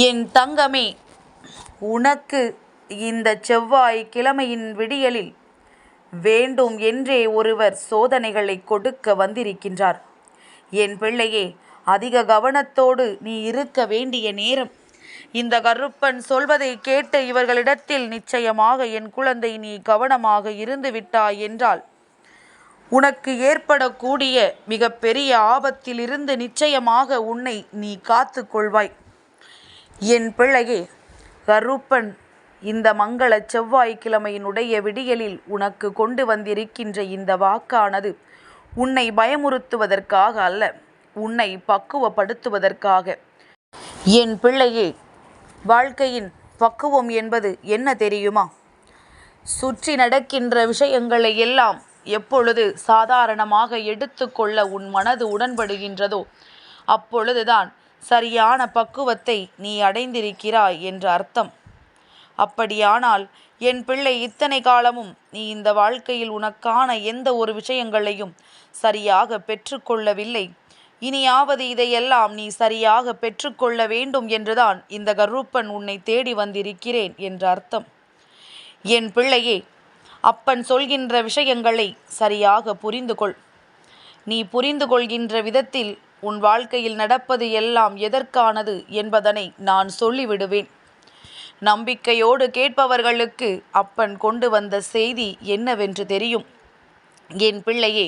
என் தங்கமே, உனக்கு இந்த செவ்வாய்க்கிழமையின் விடியலில் வேண்டும் என்றே ஒருவர் சோதனைகளை கொடுக்க வந்திருக்கின்றார். என் பிள்ளையே, அதிக கவனத்தோடு நீ இருக்க வேண்டிய நேரம். இந்த கருப்பன் சொல்வதை கேட்டு இவர்களிடத்தில் நிச்சயமாக என் குழந்தை நீ கவனமாக இருந்து விட்டாய் என்றால் உனக்கு ஏற்படக்கூடிய மிக பெரிய ஆபத்திலிருந்து நிச்சயமாக உன்னை நீ காத்து கொள்வாய். என் பிள்ளையே, கருப்பன் இந்த மங்கள செவ்வாய்க்கிழமையினுடைய விடியலில் உனக்கு கொண்டு வந்திருக்கின்ற இந்த வாக்கானது உன்னை பயமுறுத்துவதற்காக அல்ல, உன்னை பக்குவப்படுத்துவதற்காக. என் பிள்ளையே, வாழ்க்கையின் பக்குவம் என்பது என்ன தெரியுமா? சுற்றி நடக்கின்ற விஷயங்களை எல்லாம் எப்பொழுது சாதாரணமாக எடுத்துக்கொள்ள உன் மனது உடன்படுகின்றதோ அப்பொழுதுதான் சரியான பக்குவத்தை நீ அடைந்திருக்கிறாய் என்று அர்த்தம். அப்படியானால் என் பிள்ளை, இத்தனை காலமும் நீ இந்த வாழ்க்கையில் உனக்கான எந்த ஒரு விஷயங்களையும் சரியாக பெற்றுக்கொள்ளவில்லை. இனியாவது இதையெல்லாம் நீ சரியாக பெற்றுக்கொள்ள வேண்டும் என்றுதான் இந்த கருப்பன் உன்னை தேடி வந்திருக்கிறேன் என்று அர்த்தம். என் பிள்ளையே, அப்பன் சொல்கின்ற விஷயங்களை சரியாக புரிந்து கொள். நீ புரிந்து கொள்கின்ற விதத்தில் உன் வாழ்க்கையில் நடப்பது எல்லாம் எதற்கானது என்பதனை நான் சொல்லிவிடுவேன். நம்பிக்கையோடு கேட்பவர்களுக்கு அப்பன் கொண்டு வந்த செய்தி என்னவென்று தெரியும். என் பிள்ளையே,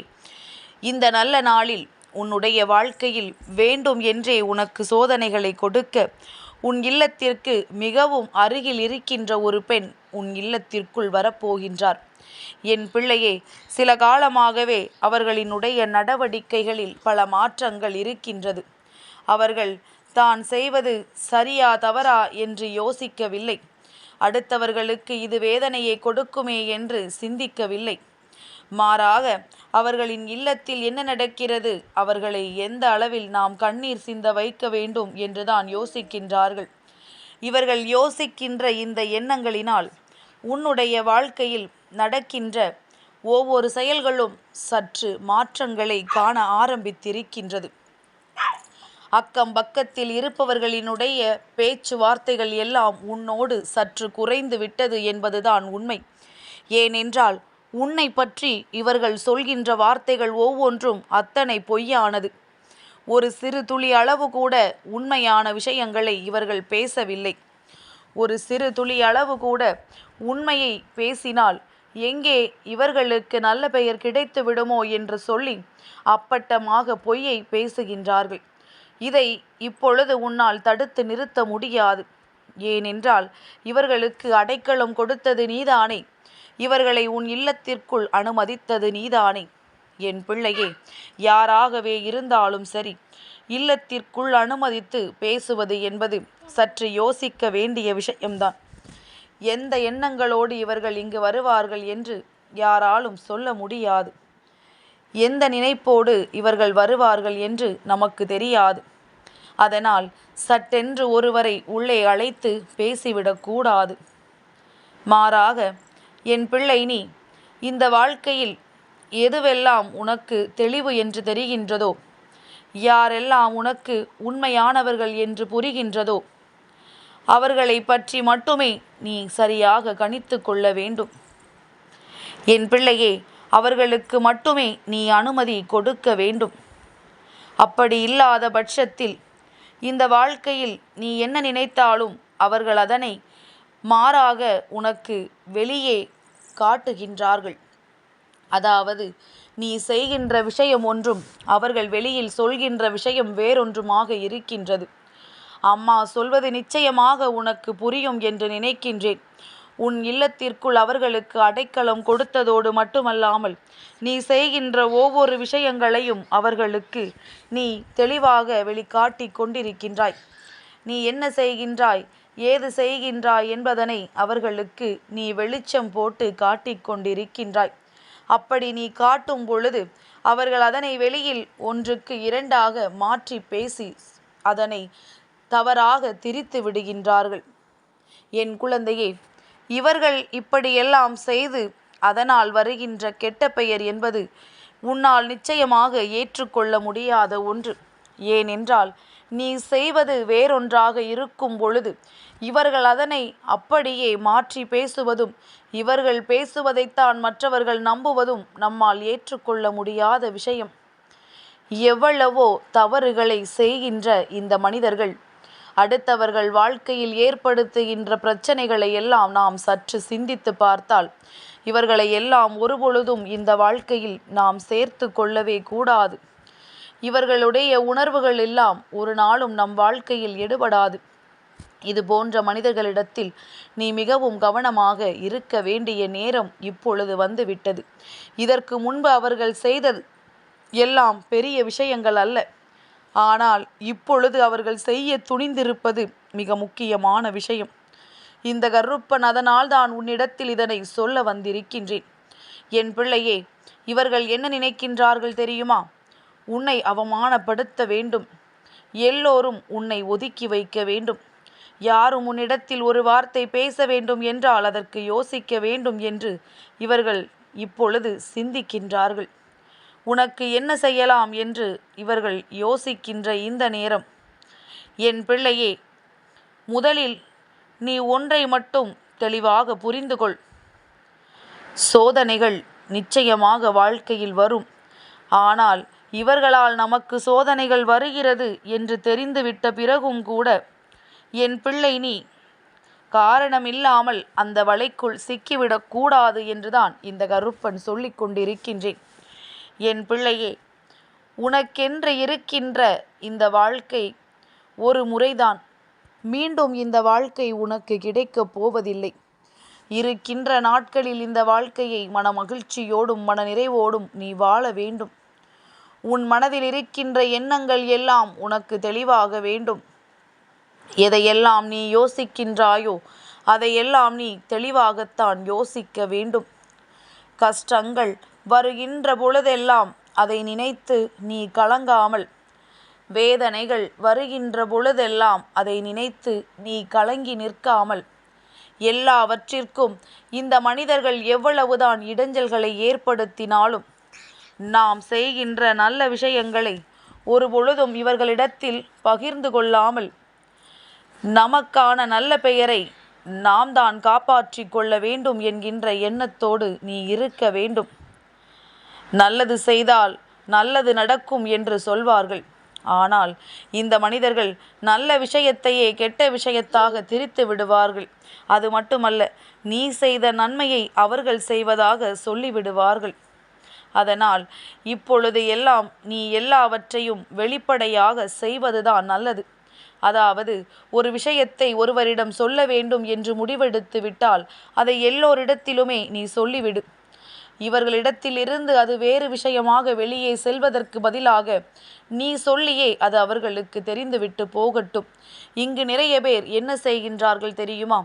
இந்த நல்ல நாளில் உன்னுடைய வாழ்க்கையில் வேண்டும் என்றே உனக்கு சோதனைகளை கொடுக்க உன் இல்லத்திற்கு மிகவும் அருகில் இருக்கின்ற ஒரு பெண் உன் இல்லத்திற்குள் வரப்போகின்றார். என் பிள்ளையே, சில காலமாகவே அவர்களினுடைய நடவடிக்கைகளில் பல மாற்றங்கள் இருக்கின்றது. அவர்கள் தான் செய்வது சரியா தவறா என்று யோசிக்கவில்லை. அடுத்தவர்களுக்கு இது வேதனையை கொடுக்குமே என்று சிந்திக்கவில்லை. மாறாக அவர்களின் இல்லத்தில் என்ன நடக்கிறது, அவர்களை எந்த அளவில் நாம் கண்ணீர் சிந்த வைக்க வேண்டும் என்றுதான் யோசிக்கின்றார்கள். இவர்கள் யோசிக்கின்ற இந்த எண்ணங்களினால் உன்னுடைய வாழ்க்கையில் நடக்கின்ற ஒவ்வொரு செயல்களும் சற்று மாற்றங்களை காண ஆரம்பித்திருக்கின்றது. அக்கம் பக்கத்தில் இருப்பவர்களினுடைய பேச்சுவார்த்தைகள் எல்லாம் உன்னோடு சற்று குறைந்து விட்டது என்பதுதான் உண்மை. ஏனென்றால் உன்னை பற்றி இவர்கள் சொல்கின்ற வார்த்தைகள் ஒவ்வொன்றும் அத்தனை பொய்யானது. ஒரு சிறு துளி அளவு கூட உண்மையான விஷயங்களை இவர்கள் பேசவில்லை. ஒரு சிறு துளி அளவு கூட உண்மையை பேசினால் எங்கே இவர்களுக்கு நல்ல பெயர் கிடைத்து விடுமோ என்று சொல்லி அப்பட்டமாக பொய்யை பேசுகின்றார்கள். இதை இப்பொழுது உன்னால் தடுத்து நிறுத்த முடியாது. ஏனென்றால் இவர்களுக்கு அடைக்கலம் கொடுத்தது நீதானே, இவர்களை உன் இல்லத்திற்குள் அனுமதித்தது நீதானே. என் பிள்ளையே, யாராகவே இருந்தாலும் சரி, இல்லத்திற்குள் அனுமதித்து பேசுவது என்பது சற்று யோசிக்க வேண்டிய விஷயம்தான். எந்த எண்ணங்களோடு இவர்கள் இங்கு வருவார்கள் என்று யாராலும் சொல்ல முடியாது. எந்த நினைப்போடு இவர்கள் வருவார்கள் என்று நமக்கு தெரியாது. அதனால் சட்டென்று ஒருவரை உள்ளே அழைத்து பேசிவிடக்கூடாது. மாறாக என் பிள்ளை, நீ இந்த வாழ்க்கையில் எதுவெல்லாம் உனக்கு தெளிவு என்று தெரிகின்றதோ, யாரெல்லாம் உனக்கு உண்மையானவர்கள் என்று புரிகின்றதோ அவர்களை பற்றி மட்டுமே நீ சரியாக கணித்து கொள்ள வேண்டும். என் பிள்ளையே, அவர்களுக்கு மட்டுமே நீ அனுமதி கொடுக்க வேண்டும். அப்படி இல்லாத பட்சத்தில் இந்த வாழ்க்கையில் நீ என்ன நினைத்தாலும் அவர்கள் அதனை மாறாக உனக்கு வெளியே காட்டுகின்றார்கள். அதாவது நீ செய்கின்ற விஷயம் ஒன்றும் அவர்கள் வெளியில் சொல்கின்ற விஷயம் வேறொன்றுமாக இருக்கின்றது. அம்மா சொல்வது நிச்சயமாக உனக்கு புரியும் என்று நினைக்கின்றேன். உன் இல்லத்திற்குள் அவர்களுக்கு அடைக்கலம் கொடுத்ததோடு மட்டுமல்லாமல் நீ செய்கின்ற ஒவ்வொரு விஷயங்களையும் அவர்களுக்கு நீ தெளிவாக வெளிக்காட்டி கொண்டிருக்கின்றாய். நீ என்ன செய்கின்றாய், ஏது செய்கின்றாய் என்பதனை அவர்களுக்கு நீ வெளிச்சம் போட்டு காட்டிக் கொண்டிருக்கின்றாய். அப்படி நீ காட்டும் பொழுது அவர்கள் அதனை வெளியில் ஒன்றுக்கு இரண்டாக மாற்றி பேசி அதனை தவறாக திரித்து விடுகின்றார்கள். என் குழந்தையே, இவர்கள் இப்படியெல்லாம் செய்து அதனால் வருகின்ற கெட்ட பெயர் என்பது உன்னால் நிச்சயமாக ஏற்றுக்கொள்ள முடியாத ஒன்று. ஏனென்றால் நீ செய்வது வேறொன்றாக இருக்கும் பொழுது இவர்கள் அதனை அப்படியே மாற்றி பேசுவதும் இவர்கள் பேசுவதைத்தான் மற்றவர்கள் நம்புவதும் நம்மால் ஏற்றுக்கொள்ள முடியாத விஷயம். எவ்வளவோ தவறுகளை செய்கின்ற இந்த மனிதர்கள் அடுத்தவர்கள் வாழ்க்கையில் ஏற்படுத்துகின்ற பிரச்சனைகளை எல்லாம் நாம் சற்று சிந்தித்து பார்த்தால் இவர்களை எல்லாம் ஒருபொழுதும் இந்த வாழ்க்கையில் நாம் சேர்த்து கொள்ளவே கூடாது. இவர்களுடைய உணர்வுகள் எல்லாம் ஒரு நாளும் நம் வாழ்க்கையில் எடுபடாது. இது போன்ற மனிதர்களிடத்தில் நீ மிகவும் கவனமாக இருக்க வேண்டிய நேரம் இப்பொழுது வந்துவிட்டது. இதற்கு முன்பு அவர்கள் செய்தது எல்லாம் பெரிய விஷயங்கள் அல்ல. ஆனால் இப்பொழுது அவர்கள் செய்ய துணிந்திருப்பது மிக முக்கியமான விஷயம். இந்த கருப்பன் அதனால் தான் உன்னிடத்தில் இதனை சொல்ல வந்திருக்கின்றேன். என் பிள்ளையே, இவர்கள் என்ன நினைக்கின்றார்கள் தெரியுமா? உன்னை அவமானப்படுத்த வேண்டும், எல்லோரும் உன்னை ஒதுக்கி வைக்க வேண்டும், யாரும் உன்னிடத்தில் ஒரு வார்த்தை பேச வேண்டும் என்றால் அதற்கு யோசிக்க வேண்டும் என்று இவர்கள் இப்பொழுது சிந்திக்கின்றார்கள். உனக்கு என்ன செய்யலாம் என்று இவர்கள் யோசிக்கின்ற இந்த நேரம், என் பிள்ளையே, முதலில் நீ ஒன்றை மட்டும் தெளிவாக புரிந்து கொள். சோதனைகள் நிச்சயமாக வாழ்க்கையில் வரும். ஆனால் இவர்களால் நமக்கு சோதனைகள் வருகிறது என்று தெரிந்துவிட்ட பிறகும் கூட என் பிள்ளை நீ காரணமில்லாமல் அந்த வலைக்குள் சிக்கிவிடக்கூடாது என்றுதான் இந்த கருப்பன் சொல்லிக் கொண்டிருக்கின்றேன். என் பிள்ளையே, உனக்கென்று இருக்கின்ற இந்த வாழ்க்கை ஒரு முறைதான். மீண்டும் இந்த வாழ்க்கை உனக்கு கிடைக்கப் போவதில்லை. இருக்கின்ற நாட்களில் இந்த வாழ்க்கையை மன மகிழ்ச்சியோடும் மன நிறைவோடும் நீ வாழ வேண்டும். உன் மனதில் இருக்கின்ற எண்ணங்கள் எல்லாம் உனக்கு தெளிவாக வேண்டும். எதையெல்லாம் நீ யோசிக்கின்றாயோ அதையெல்லாம் நீ தெளிவாகத்தான் யோசிக்க வேண்டும். கஷ்டங்கள் வருகின்ற பொழுதெல்லாம் அதை நினைத்து நீ கலங்காமல், வேதனைகள் வருகின்ற பொழுதெல்லாம் அதை நினைத்து நீ கலங்கி நிற்காமல், எல்லாவற்றிற்கும் இந்த மனிதர்கள் எவ்வளவுதான் இடைஞ்சல்களை ஏற்படுத்தினாலும் நாம் செய்கின்ற நல்ல விஷயங்களை ஒரு பொழுதும் இவர்களிடத்தில் பகிர்ந்து கொள்ளாமல் நமக்கான நல்ல பெயரை நாம் தான் காப்பாற்றி கொள்ள வேண்டும் என்கின்ற எண்ணத்தோடு நீ இருக்க வேண்டும். நல்லது செய்தால் நல்லது நடக்கும் என்று சொல்வார்கள். ஆனால் இந்த மனிதர்கள் நல்ல விஷயத்தையே கெட்ட விஷயத்தாக திரித்து விடுவார்கள். அது மட்டுமல்ல, நீ செய்த நன்மையை அவர்கள் செய்வதாக சொல்லிவிடுவார்கள். அதனால் இப்பொழுது எல்லாம் நீ எல்லாவற்றையும் வெளிப்படையாக செய்வதுதான் நல்லது. அதாவது ஒரு விஷயத்தை ஒருவரிடம் சொல்ல வேண்டும் என்று முடிவெடுத்து விட்டால் அதை எல்லோரிடத்திலுமே நீ சொல்லிவிடு. இவர்களிடத்திலிருந்து அது வேறு விஷயமாக வெளியே செல்வதற்கு பதிலாக நீ சொல்லியே அது அவர்களுக்கு தெரிந்துவிட்டு போகட்டும். இங்கு நிறைய பேர் என்ன செய்கின்றார்கள் தெரியுமா?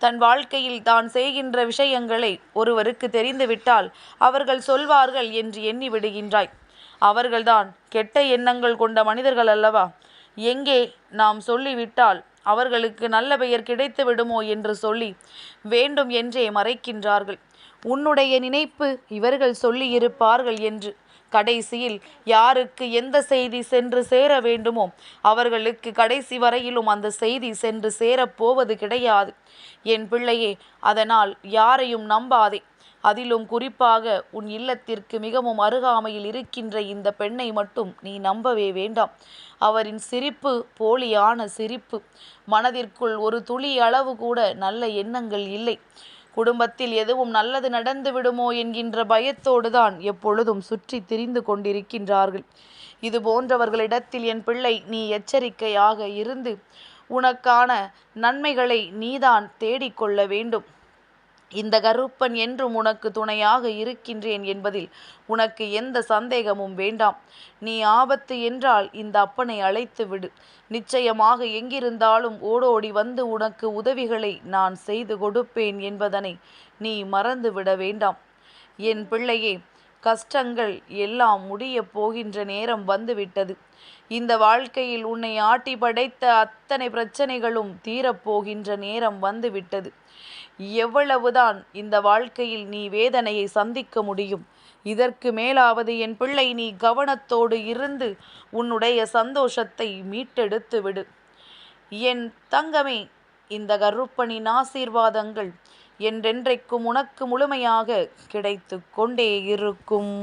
தன் வாழ்க்கையில் தான் செய்கின்ற விஷயங்களை ஒருவருக்கு தெரிந்துவிட்டால் அவர்கள் சொல்வார்கள் என்று எண்ணி விடுகின்றாய். அவர்கள்தான் கெட்ட எண்ணங்கள் கொண்ட மனிதர்கள் அல்லவா? எங்கே நாம் சொல்லிவிட்டால் அவர்களுக்கு நல்ல பெயர் கிடைத்து விடுமோ என்று சொல்லி வேண்டும் என்றே மறைக்கின்றார்கள். உன்னுடைய நினைப்பு இவர்கள் சொல்லியிருப்பார்கள் என்று கடைசியில் யாருக்கு எந்த செய்தி சென்று சேர வேண்டுமோ அவர்களுக்கு கடைசி வரையிலும் அந்த செய்தி சென்று சேரப்போவது கிடையாது. என் பிள்ளையே, அதனால் யாரையும் நம்பாதே. அதிலும் குறிப்பாக உன் இல்லத்திற்கு மிகவும் அருகாமையில் இருக்கின்ற இந்த பெண்ணை மட்டும் நீ நம்பவே வேண்டாம். அவரின் சிரிப்பு போலியான சிரிப்பு. மனதிற்குள் ஒரு துளி அளவு கூட நல்ல எண்ணங்கள் இல்லை. குடும்பத்தில் எதுவும் நல்லது நடந்து விடுமோ என்கின்ற பயத்தோடு தான் எப்பொழுதும் சுற்றி திரிந்து கொண்டிருக்கின்றார்கள். இது போன்றவர்களிடத்தில் என் பிள்ளை நீ எச்சரிக்கையாக இருந்து உனக்கான நன்மைகளை நீதான் தேடிக்கொள்ள வேண்டும். இந்த கருப்பன் என்றும் உனக்கு துணையாக இருக்கின்றேன் என்பதில் உனக்கு எந்த சந்தேகமும் வேண்டாம். நீ ஆபத்து என்றால் இந்த அப்பனை அழைத்து விடு. நிச்சயமாக எங்கிருந்தாலும் ஓடோடி வந்து உனக்கு உதவிகளை நான் செய்து கொடுப்பேன் என்பதனை நீ மறந்து விட வேண்டாம். என் பிள்ளையே, கஷ்டங்கள் எல்லாம் முடியப் போகின்ற நேரம் வந்துவிட்டது. இந்த வாழ்க்கையில் உன்னை ஆட்டி படைத்த அத்தனை பிரச்சனைகளும் தீரப்போகின்ற நேரம் வந்துவிட்டது. எவ்வளவுதான் இந்த வாழ்க்கையில் நீ வேதனையை சந்திக்க முடியும்? இதற்கு மேலாவது என் பிள்ளை நீ கவனத்தோடு இருந்து உன்னுடைய சந்தோஷத்தை மீட்டெடுத்து விடு. என் தங்கமே, இந்த கருப்பனின் ஆசீர்வாதங்கள் என்றென்றைக்கும் உனக்கு முழுமையாக கிடைத்து கொண்டே இருக்கும்.